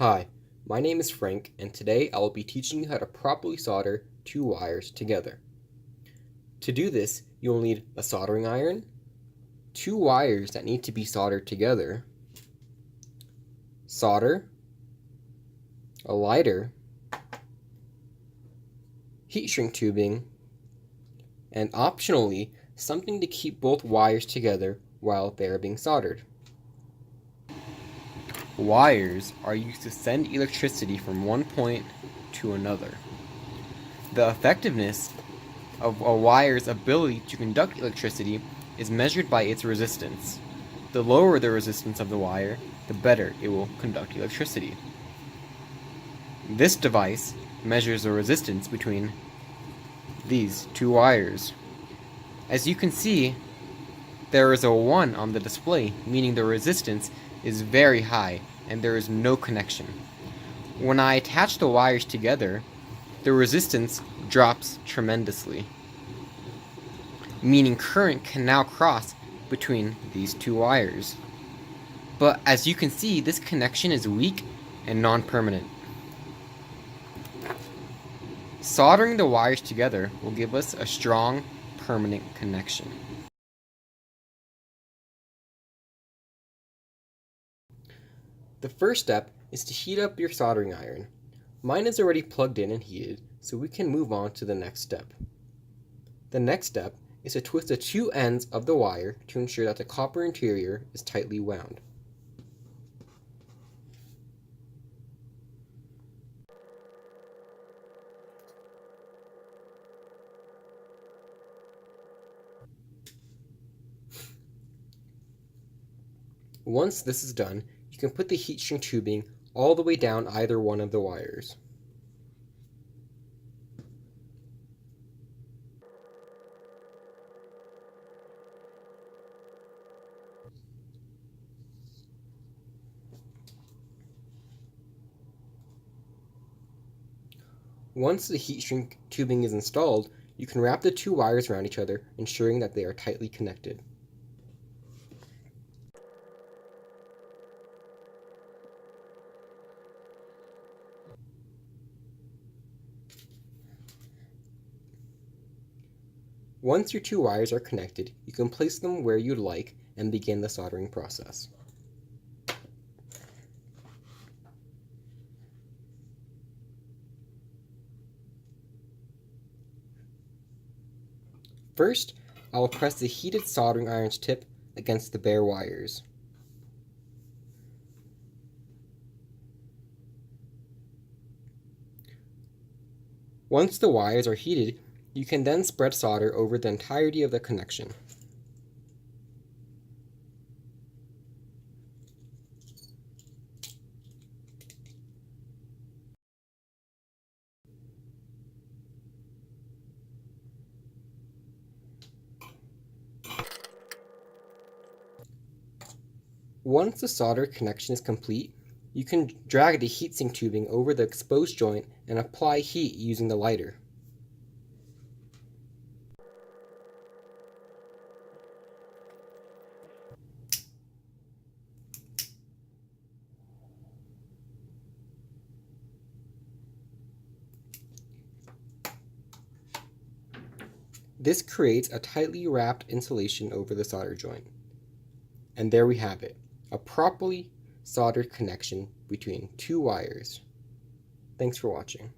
Hi, my name is Frank, and today I will be teaching you how to properly solder two wires together. To do this, you will need a soldering iron, two wires that need to be soldered together, solder, a lighter, heat shrink tubing, and optionally, something to keep both wires together while they are being soldered. Wires are used to send electricity from one point to another. The effectiveness of a wire's ability to conduct electricity is measured by its resistance. The lower the resistance of the wire, the better it will conduct electricity. This device measures the resistance between these two wires. As you can see, there is a 1 on the display, meaning the resistance is very high and there is no connection. When I attach the wires together, the resistance drops tremendously, meaning current can now cross between these two wires. But as you can see, this connection is weak and non-permanent. Soldering the wires together will give us a strong, permanent connection. The first step is to heat up your soldering iron. Mine is already plugged in and heated, so we can move on to the next step. The next step is to twist the two ends of the wire to ensure that the copper interior is tightly wound. Once this is done, you can put the heat shrink tubing all the way down either one of the wires. Once the heat shrink tubing is installed, you can wrap the two wires around each other, ensuring that they are tightly connected. Once your two wires are connected, you can place them where you'd like and begin the soldering process. First, I will press the heated soldering iron's tip against the bare wires. Once the wires are heated, you can then spread solder over the entirety of the connection. Once the solder connection is complete, you can drag the heatsink tubing over the exposed joint and apply heat using the lighter. This creates a tightly wrapped insulation over the solder joint. And there we have it, a properly soldered connection between two wires. Thanks for watching.